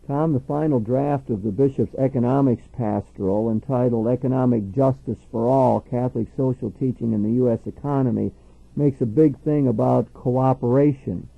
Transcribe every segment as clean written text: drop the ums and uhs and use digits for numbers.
Tom, the final draft of the Bishop's Economics Pastoral, entitled Economic Justice for All, Catholic Social Teaching in the U.S. Economy, makes a big thing about cooperation.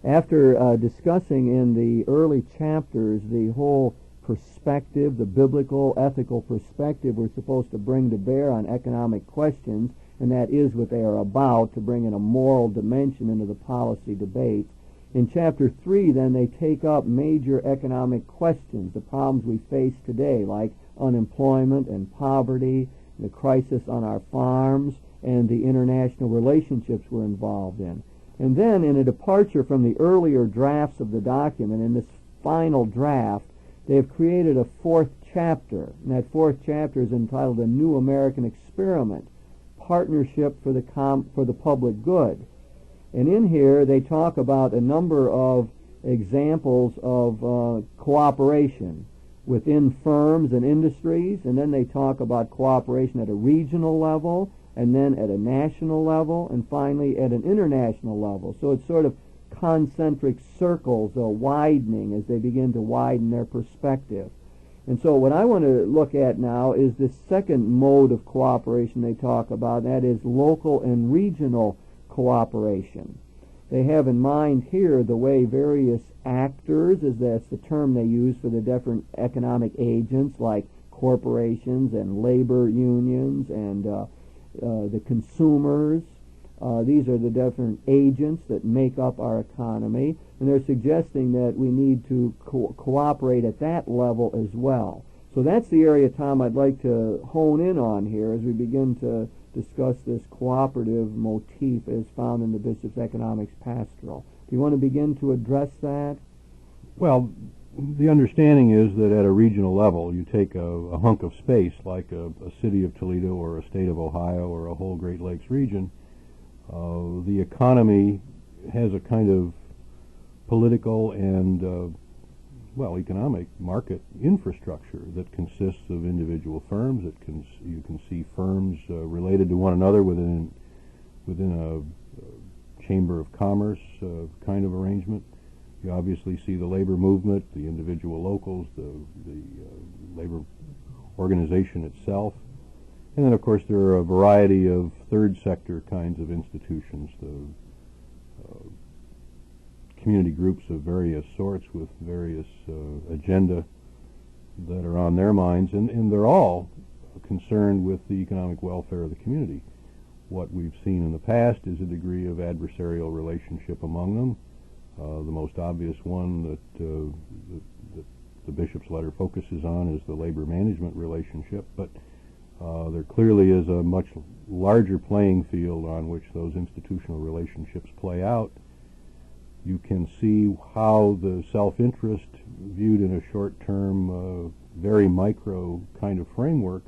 After discussing in the early chapters the whole perspective, the biblical, ethical perspective we're supposed to bring to bear on economic questions, and that is what they are about, to bring in a moral dimension into the policy debate. In Chapter 3, then, they take up major economic questions, the problems we face today, like unemployment and poverty, the crisis on our farms, and the international relationships we're involved in. And then, in a departure from the earlier drafts of the document, in this final draft, they have created a fourth chapter, and that fourth chapter is entitled A New American Experiment, Partnership for the Public Good. And in here they talk about a number of examples of cooperation within firms and industries, and then they talk about cooperation at a regional level, and then at a national level, and finally at an international level. So it's sort of concentric circles widening as they begin to widen their perspective. And so what I want to look at now is the second mode of cooperation they talk about, that is local and regional cooperation. They have in mind here the way various actors, as that's the term they use for the different economic agents, like corporations and labor unions and the consumers. These are the different agents that make up our economy, and they're suggesting that we need to cooperate at that level as well. So that's the area, Tom, I'd like to hone in on here as we begin to discuss this cooperative motif as found in the Bishop's Economics Pastoral. Do you want to begin to address that? Well, the understanding is that at a regional level, you take a hunk of space like a city of Toledo or a state of Ohio or a whole Great Lakes region. The economy has a kind of political and economic market infrastructure that consists of individual firms. You can see firms related to one another within a chamber of commerce kind of arrangement. You obviously see the labor movement, the individual locals, the labor organization itself. And then, of course, there are a variety of third sector kinds of institutions, the community groups of various sorts with various agenda that are on their minds, and they're all concerned with the economic welfare of the community. What we've seen in the past is a degree of adversarial relationship among them. The most obvious one that the bishop's letter focuses on is the labor management relationship, but there clearly is a much larger playing field on which those institutional relationships play out. You can see how the self-interest viewed in a short-term, very micro kind of framework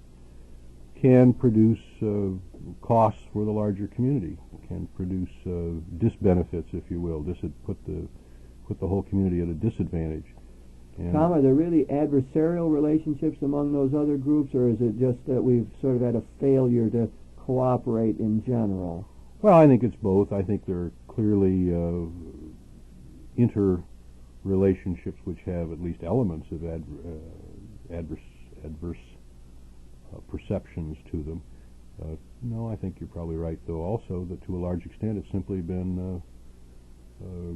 can produce costs for the larger community, can produce disbenefits, if you will. This would put the whole community at a disadvantage. And Tom, are there really adversarial relationships among those other groups, or is it just that we've sort of had a failure to cooperate in general? Well, I think it's both. I think there are clearly interrelationships which have at least elements of adverse perceptions to them. No, I think you're probably right, though, also, that to a large extent it's simply been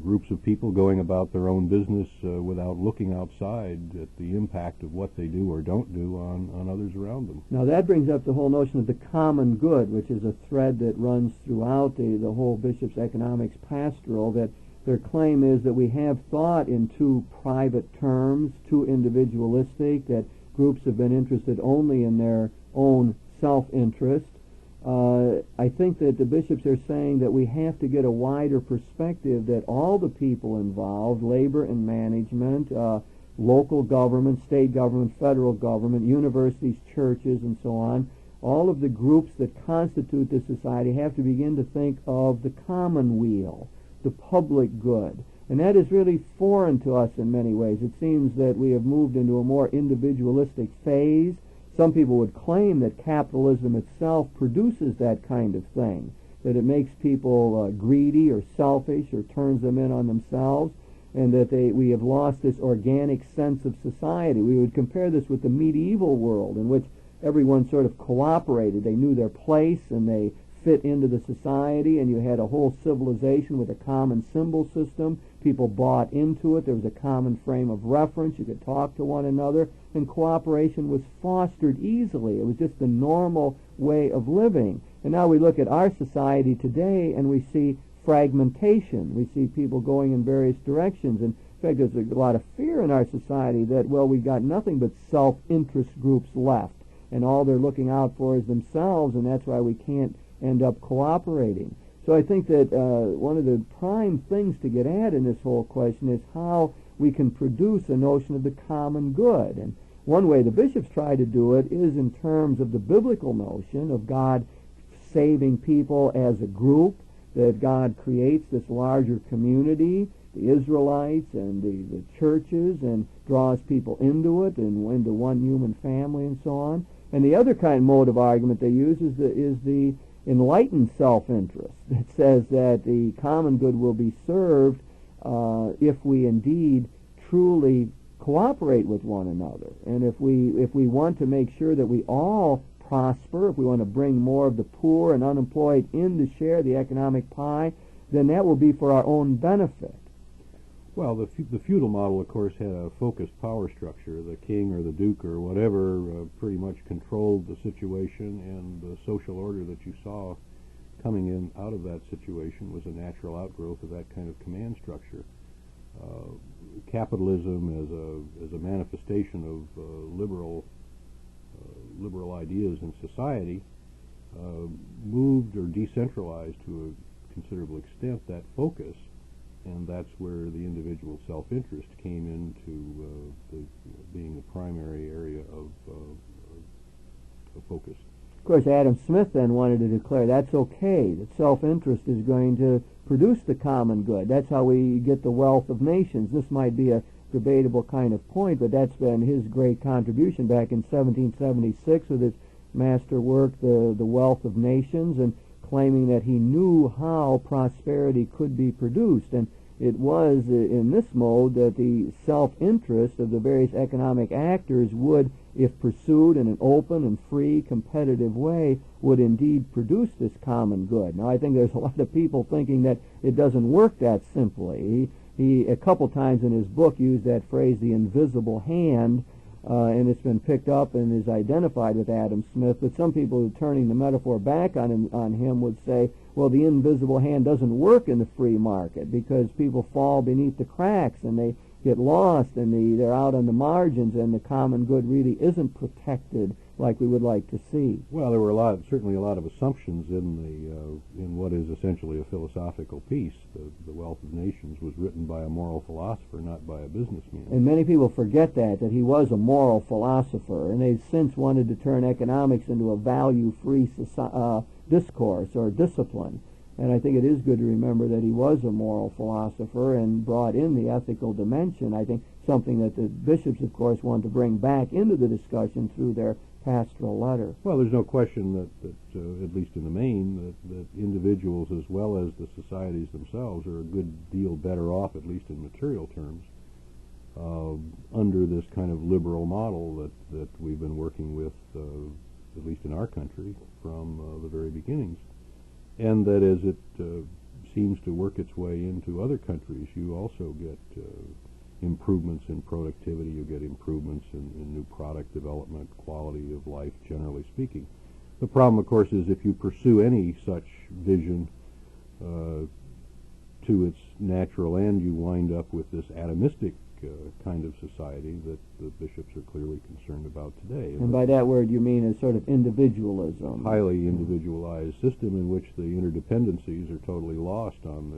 groups of people going about their own business without looking outside at the impact of what they do or don't do on others around them. Now that brings up the whole notion of the common good, which is a thread that runs throughout the whole Bishop's Economics Pastoral, that their claim is that we have thought in too private terms, too individualistic, that groups have been interested only in their own self-interest. I think that the bishops are saying that we have to get a wider perspective, that all the people involved, labor and management, local government, state government, federal government, universities, churches, and so on, all of the groups that constitute this society have to begin to think of the commonweal, the public good. And that is really foreign to us in many ways. It seems that we have moved into a more individualistic phase. Some people would claim that capitalism itself produces that kind of thing, that it makes people greedy or selfish or turns them in on themselves. and that we have lost this organic sense of society. We would compare this with the medieval world, in which everyone sort of cooperated. They knew their place and they fit into the society, and you had a whole civilization with a common symbol system. People bought into it. There was a common frame of reference. You could talk to one another, and cooperation was fostered easily. It was just the normal way of living. And now we look at our society today, and we see fragmentation. We see people going in various directions. In fact, there's a lot of fear in our society that, well, we've got nothing but self-interest groups left, and all they're looking out for is themselves, and that's why we can't end up cooperating. So I think that one of the prime things to get at in this whole question is how we can produce a notion of the common good. And one way the bishops try to do it is in terms of the biblical notion of God saving people as a group, that God creates this larger community, the Israelites and the churches, and draws people into it and into one human family and so on. And the other kind of mode of argument they use is the enlightened self-interest. It says that the common good will be served if we indeed truly cooperate with one another, and if we want to make sure that we all prosper, if we want to bring more of the poor and unemployed in to share the economic pie, then that will be for our own benefit. Well, the feudal model, of course, had a focused power structure. The king or the duke or whatever pretty much controlled the situation, and the social order that you saw coming in out of that situation was a natural outgrowth of that kind of command structure. Capitalism as a manifestation of liberal ideas in society moved or decentralized to a considerable extent that focus. And that's where the individual self-interest came into being the primary area of focus. Of course, Adam Smith then wanted to declare that's okay, that self-interest is going to produce the common good. That's how we get the wealth of nations. This might be a debatable kind of point, but that's been his great contribution back in 1776 with his master work, The Wealth of Nations, and claiming that he knew how prosperity could be produced. And it was in this mode that the self-interest of the various economic actors would, if pursued in an open and free, competitive way, would indeed produce this common good. Now, I think there's a lot of people thinking that it doesn't work that simply. He a couple times in his book used that phrase, the invisible hand, and it's been picked up and is identified with Adam Smith. But some people who are turning the metaphor back on him would say, well, the invisible hand doesn't work in the free market because people fall beneath the cracks and they get lost and they're out on the margins, and the common good really isn't protected like we would like to see. Well, there were certainly a lot of assumptions in what is essentially a philosophical piece. The Wealth of Nations was written by a moral philosopher, not by a businessman. And many people forget that he was a moral philosopher, and they've since wanted to turn economics into a value-free discourse or discipline. And I think it is good to remember that he was a moral philosopher and brought in the ethical dimension. I think something that the bishops, of course, want to bring back into the discussion through their pastoral letter. Well, there's no question that at least in the main, that individuals as well as the societies themselves are a good deal better off, at least in material terms, under this kind of liberal model that we've been working with, at least in our country, from the very beginnings. And that as it seems to work its way into other countries, you also get improvements in productivity, you get improvements in new product development, quality of life, generally speaking. The problem, of course, is if you pursue any such vision to its natural end, you wind up with this atomistic kind of society that the bishops are clearly concerned about today. And by that word you mean a sort of individualism. Highly individualized system in which the interdependencies are totally lost on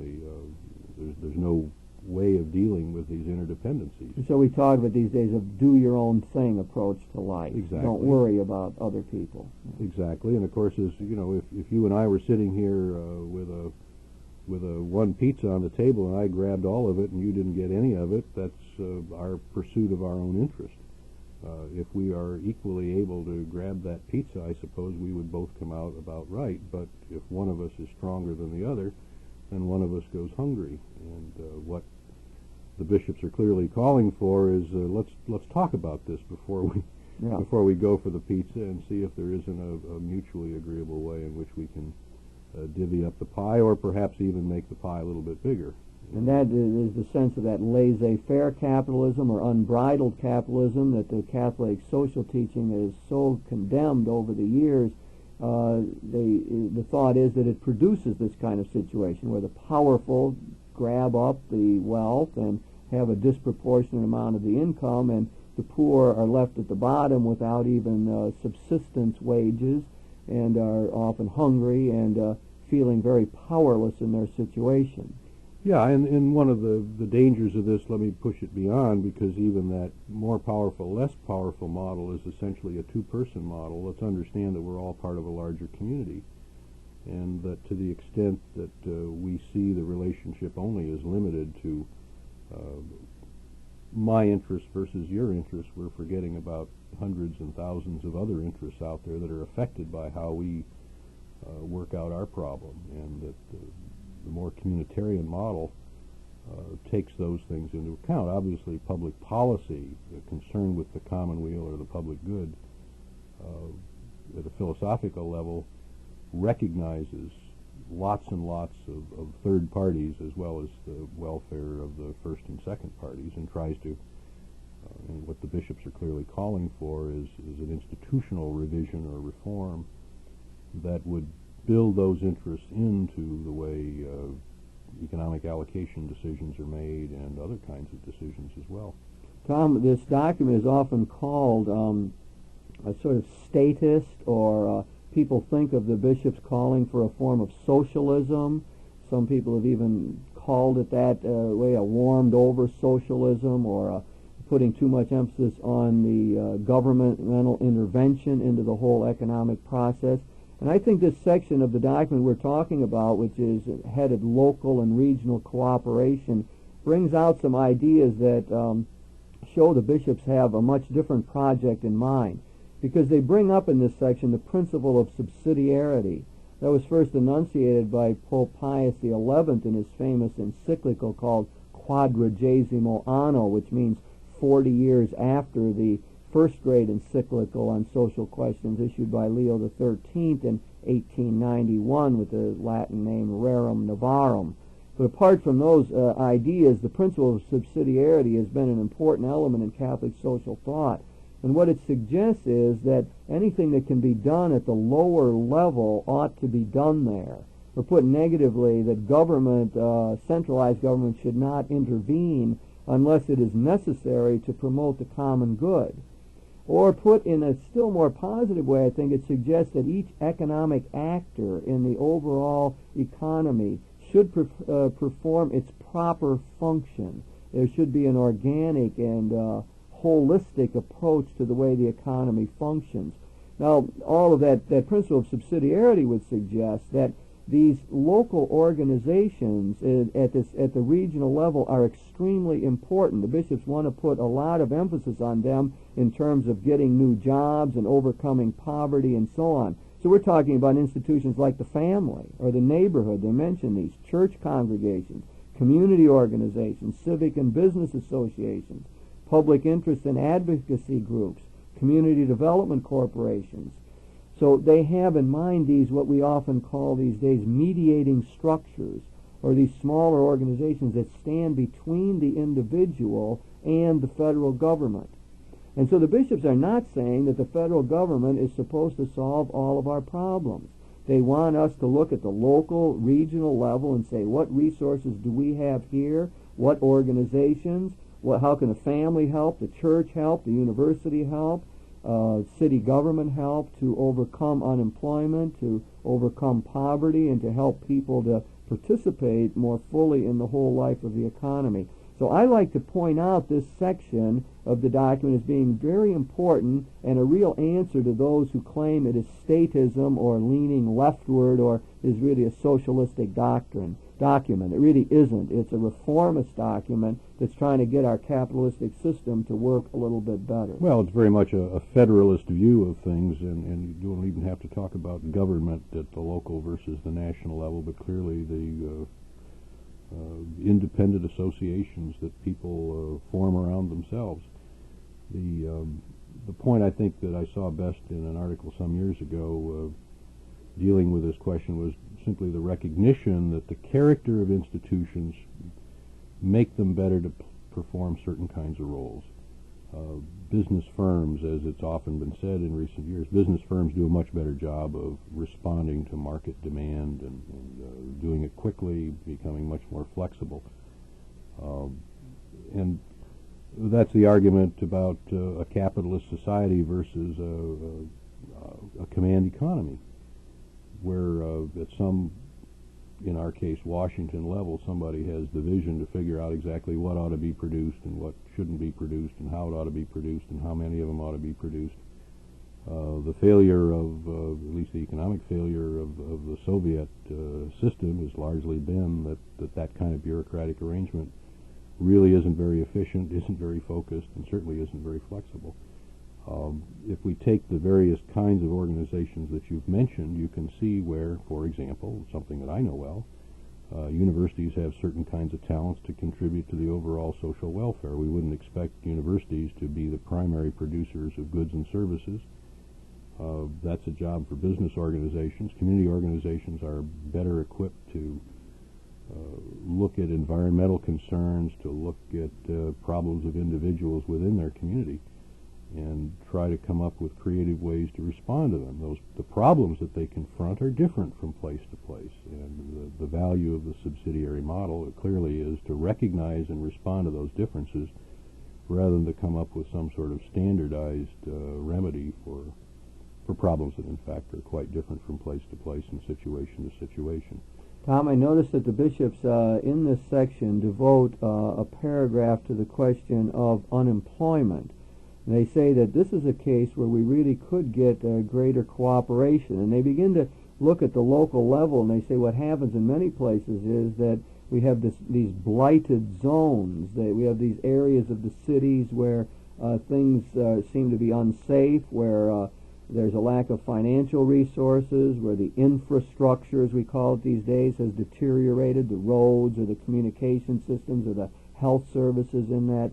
there's no way of dealing with these interdependencies. So we talk about these days of do your own thing approach to life. Exactly. Don't worry about other people. Exactly. And of course, as you know, if you and I were sitting here with a one pizza on the table and I grabbed all of it and you didn't get any of it, that's our pursuit of our own interest. If we are equally able to grab that pizza, I suppose we would both come out about right. But if one of us is stronger than the other, then one of us goes hungry. And the bishops are clearly calling for is let's talk about this before we go for the pizza and see if there isn't a mutually agreeable way in which we can divvy up the pie, or perhaps even make the pie a little bit bigger. And that is the sense of that laissez-faire capitalism or unbridled capitalism that the Catholic social teaching has so condemned over the years. The thought is that it produces this kind of situation where the powerful grab up the wealth and have a disproportionate amount of the income, and the poor are left at the bottom without even subsistence wages, and are often hungry and feeling very powerless in their situation. Yeah, and one of the dangers of this, let me push it beyond, because even that more powerful, less powerful model is essentially a two-person model. Let's understand that we're all part of a larger community, and that to the extent that we see the relationship only as limited to my interest versus your interest, we're forgetting about hundreds and thousands of other interests out there that are affected by how we work out our problem, and that the more communitarian model takes those things into account. Obviously, public policy, concern with the commonweal or the public good, at a philosophical level, recognizes lots and lots of third parties as well as the welfare of the first and second parties, and tries to, and what the bishops are clearly calling for is an institutional revision or reform that would build those interests into the way economic allocation decisions are made and other kinds of decisions as well. Tom, this document is often called a sort of statist, or people think of the bishops calling for a form of socialism. Some people have even called it that way, a warmed-over socialism, or putting too much emphasis on the governmental intervention into the whole economic process. And I think this section of the document we're talking about, which is headed local and regional cooperation, brings out some ideas that show the bishops have a much different project in mind, because they bring up in this section the principle of subsidiarity. That was first enunciated by Pope Pius XI in his famous encyclical called Quadragesimo Anno, which means 40 years after the first great encyclical on social questions issued by Leo XIII in 1891 with the Latin name Rerum Novarum. But apart from those ideas, the principle of subsidiarity has been an important element in Catholic social thought. And what it suggests is that anything that can be done at the lower level ought to be done there. Or put negatively, that government, centralized government, should not intervene unless it is necessary to promote the common good. Or put in a still more positive way, I think it suggests that each economic actor in the overall economy should perform its proper function. There should be an organic and holistic approach to the way the economy functions. Now, all of that principle of subsidiarity would suggest that these local organizations at the regional level are extremely important. The bishops want to put a lot of emphasis on them in terms of getting new jobs and overcoming poverty and so on. So we're talking about institutions like the family or the neighborhood. They mention these church congregations, community organizations, civic and business associations, public interest and advocacy groups, community development corporations. So they have in mind these, what we often call these days, mediating structures, or these smaller organizations that stand between the individual and the federal government. And so the bishops are not saying that the federal government is supposed to solve all of our problems. They want us to look at the local, regional level and say, what resources do we have here? What organizations? How can the family help? The church help? The university help? City government help to overcome unemployment, to overcome poverty, and to help people to participate more fully in the whole life of the economy. So I like to point out this section of the document as being very important and a real answer to those who claim it is statism or leaning leftward or is really a socialistic document. It really isn't. It's a reformist document that's trying to get our capitalistic system to work a little bit better. Well, it's very much a federalist view of things, and you don't even have to talk about government at the local versus the national level, but clearly the independent associations that people form around themselves. The point I think that I saw best in an article some years ago dealing with this question was simply the recognition that the character of institutions make them better to perform certain kinds of roles. Business firms, as it's often been said in recent years, business firms do a much better job of responding to market demand and doing it quickly, becoming much more flexible. And that's the argument about a capitalist society versus a command economy, where at some, in our case, Washington level, somebody has the vision to figure out exactly what ought to be produced and what shouldn't be produced and how it ought to be produced and how many of them ought to be produced. The failure of, at least the economic failure of the Soviet system has largely been that kind of bureaucratic arrangement really isn't very efficient, isn't very focused, and certainly isn't very flexible. If we take the various kinds of organizations that you've mentioned, you can see where, for example, something that I know well, universities have certain kinds of talents to contribute to the overall social welfare. We wouldn't expect universities to be the primary producers of goods and services. That's a job for business organizations. Community organizations are better equipped to look at environmental concerns, to look at problems of individuals within their community, and try to come up with creative ways to respond to them. The problems that they confront are different from place to place, and the value of the subsidiary model clearly is to recognize and respond to those differences rather than to come up with some sort of standardized remedy for problems that in fact are quite different from place to place and situation to situation. Tom, I noticed that the bishops in this section devote a paragraph to the question of unemployment. And they say that this is a case where we really could get greater cooperation. And they begin to look at the local level, and they say what happens in many places is that we have these blighted zones. We have these areas of the cities where things seem to be unsafe, where there's a lack of financial resources, where the infrastructure, as we call it these days, has deteriorated, the roads or the communication systems or the health services in that.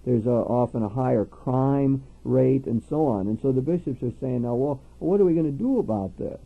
There's often a higher crime rate and so on. And so the bishops are saying, now, well, what are we going to do about this?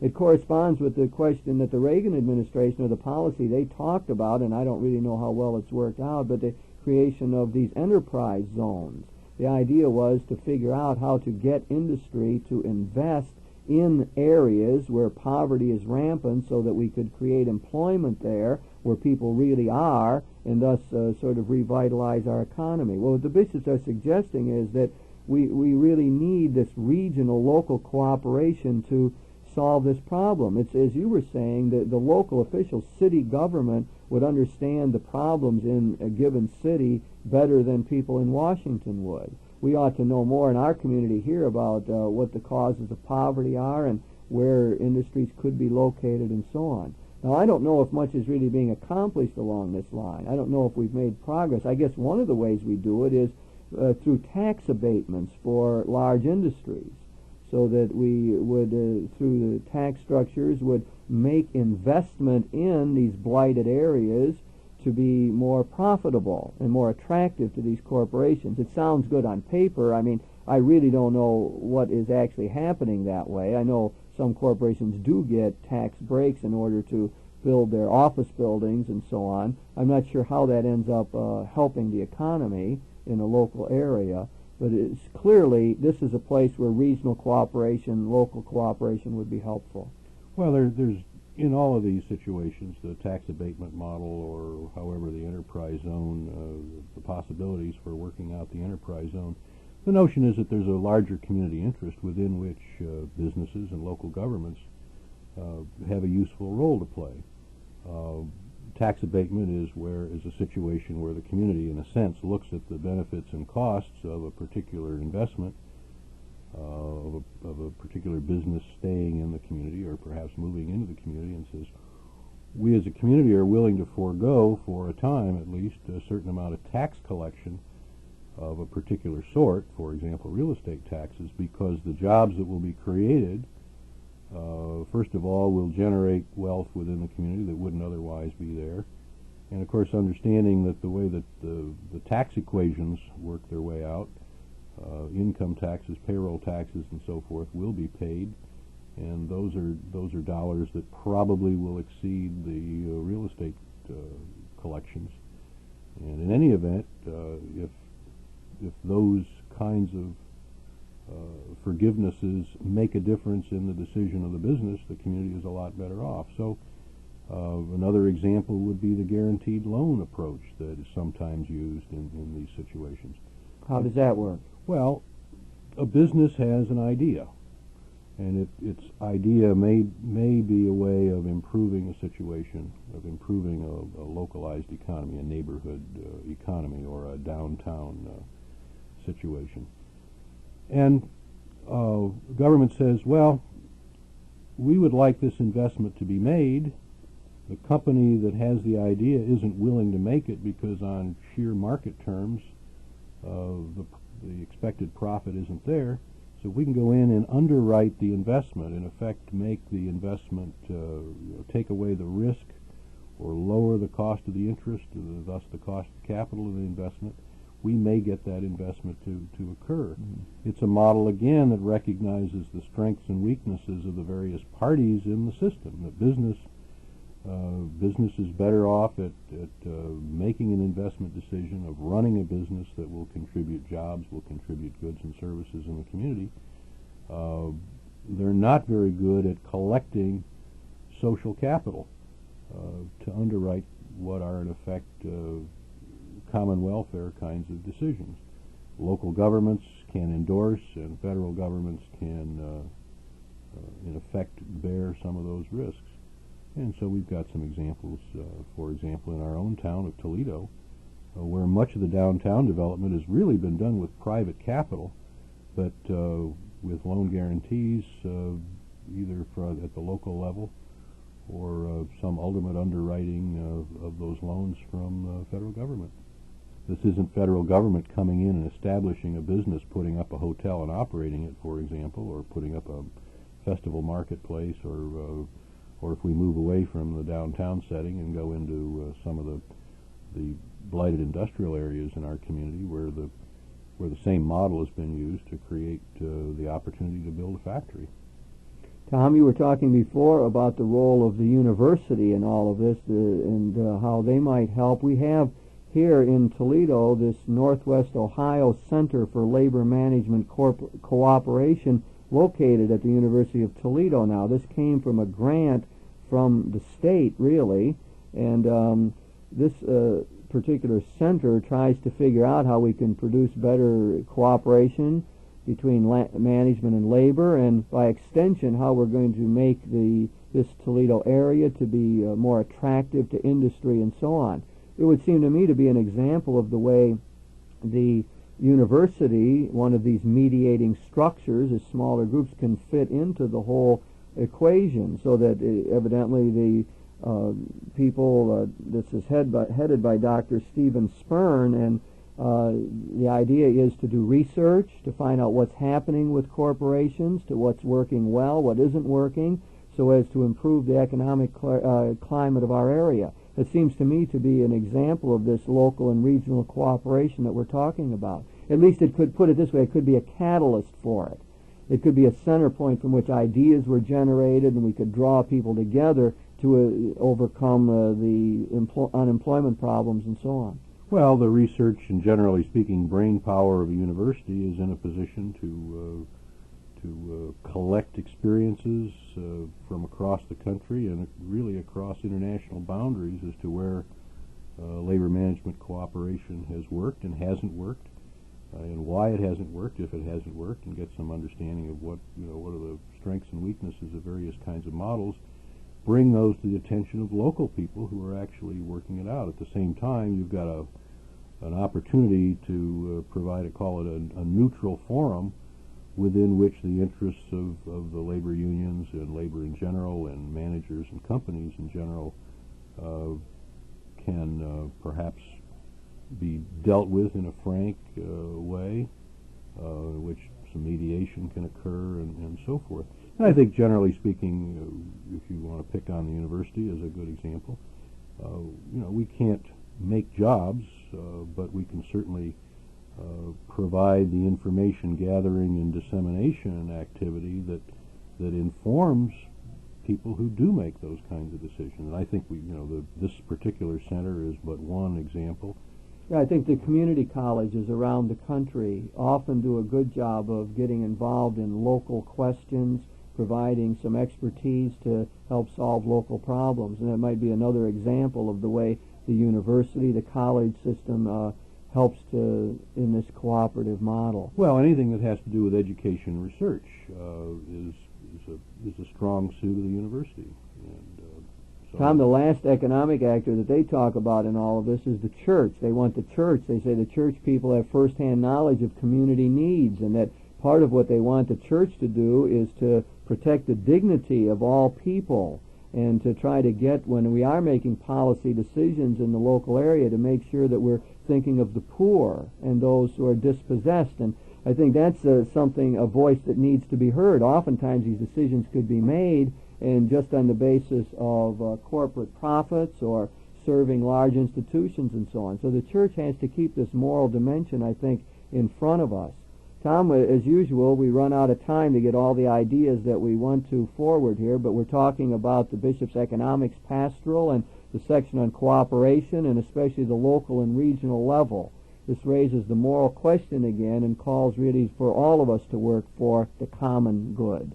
It corresponds with the question that the Reagan administration, or the policy they talked about, and I don't really know how well it's worked out, but the creation of these enterprise zones. The idea was to figure out how to get industry to invest in areas where poverty is rampant so that we could create employment there where people really are, and thus sort of revitalize our economy. Well, what the bishops are suggesting is that we really need this regional, local cooperation to solve this problem. It's, as you were saying, the local officials, city government, would understand the problems in a given city better than people in Washington would. We ought to know more in our community here about what the causes of poverty are and where industries could be located and so on. Now, I don't know if much is really being accomplished along this line. I don't know if we've made progress. I guess one of the ways we do it is through tax abatements for large industries, so that we would, through the tax structures, would make investment in these blighted areas to be more profitable and more attractive to these corporations. It sounds good on paper. I mean, I really don't know what is actually happening that way. I know some corporations do get tax breaks in order to build their office buildings and so on. I'm not sure how that ends up helping the economy in a local area, but it's clearly this is a place where regional cooperation, local cooperation would be helpful. Well, there's in all of these situations, the tax abatement model, or however the enterprise zone, the possibilities for working out the enterprise zone, the notion is that there's a larger community interest within which businesses and local governments have a useful role to play. Tax abatement is a situation where the community, in a sense, looks at the benefits and costs of a particular investment, of a particular business staying in the community or perhaps moving into the community, and says, we as a community are willing to forego, for a time at least, a certain amount of tax collection of a particular sort, for example, real estate taxes, because the jobs that will be created, first of all, will generate wealth within the community that wouldn't otherwise be there. And of course, understanding that the way that the tax equations work their way out, income taxes, payroll taxes, and so forth will be paid, and those are dollars that probably will exceed the real estate collections. And in any event, if those kinds of forgivenesses make a difference in the decision of the business, the community is a lot better off. So another example would be the guaranteed loan approach that is sometimes used in these situations. How does that work? Well, a business has an idea, and its idea may be a way of improving a situation, of improving a localized economy, a neighborhood economy, or a downtown situation. And government says, well, we would like this investment to be made. The company that has the idea isn't willing to make it because on sheer market terms, the expected profit isn't there. So we can go in and underwrite the investment, in effect make the investment, take away the risk or lower the cost of the interest, thus the cost of capital of the investment. We may get that investment to occur. Mm-hmm. It's a model, again, that recognizes the strengths and weaknesses of the various parties in the system. That business is better off at making an investment decision, of running a business that will contribute jobs, will contribute goods and services in the community. They're not very good at collecting social capital to underwrite what are in effect common welfare kinds of decisions. Local governments can endorse, and federal governments can in effect bear some of those risks. And so we've got some examples, for example, in our own town of Toledo, where much of the downtown development has really been done with private capital, but with loan guarantees either at the local level or some ultimate underwriting of those loans from federal government. This isn't federal government coming in and establishing a business, putting up a hotel and operating it, for example, or putting up a festival marketplace, or if we move away from the downtown setting and go into some of the blighted industrial areas in our community where the same model has been used to create the opportunity to build a factory. Tom, you were talking before about the role of the university in all of this and how they might help. We have here in Toledo this Northwest Ohio Center for Labor Management Cooperation located at the University of Toledo now. This came from a grant from the state, really, and this particular center tries to figure out how we can produce better cooperation between management and labor, and by extension how we're going to make this Toledo area to be more attractive to industry and so on. It would seem to me to be an example of the way the university, one of these mediating structures, as smaller groups can fit into the whole equation, so that evidently the people, this is headed by Dr. Stephen Spurn, and the idea is to do research, to find out what's happening with corporations, to what's working well, what isn't working, so as to improve the economic climate of our area. It seems to me to be an example of this local and regional cooperation that we're talking about. At least it could, put it this way, it could be a catalyst for it. It could be a center point from which ideas were generated and we could draw people together to overcome the unemployment problems and so on. Well, the research and, generally speaking, brain power of a university is in a position to collect experiences from across the country and really across international boundaries as to where labor management cooperation has worked and hasn't worked, and why it hasn't worked, if it hasn't worked, and get some understanding of what are the strengths and weaknesses of various kinds of models. Bring those to the attention of local people who are actually working it out. At the same time, you've got an opportunity to provide, a neutral forum within which the interests of the labor unions and labor in general and managers and companies in general can perhaps be dealt with in a frank way, in which some mediation can occur and so forth. And I think, generally speaking, if you want to pick on the university as a good example, we can't make jobs, but we can certainly provide the information gathering and dissemination activity that informs people who do make those kinds of decisions. And I think this particular center is but one example. Yeah, I think the community colleges around the country often do a good job of getting involved in local questions, providing some expertise to help solve local problems. And that might be another example of the way the university, the college system helps in this cooperative model. Well, anything that has to do with education and research is a strong suit of the university. And, Tom, the last economic actor that they talk about in all of this is the church. They want the church. They say the church people have firsthand knowledge of community needs, and that part of what they want the church to do is to protect the dignity of all people, and to try to get, when we are making policy decisions in the local area, to make sure that we're thinking of the poor and those who are dispossessed. And I think that's a voice that needs to be heard. Oftentimes these decisions could be made and just on the basis of corporate profits or serving large institutions and so on. So the church has to keep this moral dimension, I think, in front of us. Tom, as usual, we run out of time to get all the ideas that we want to forward here, but we're talking about the Bishop's Economics Pastoral and the section on cooperation, and especially the local and regional level. This raises the moral question again and calls really for all of us to work for the common good.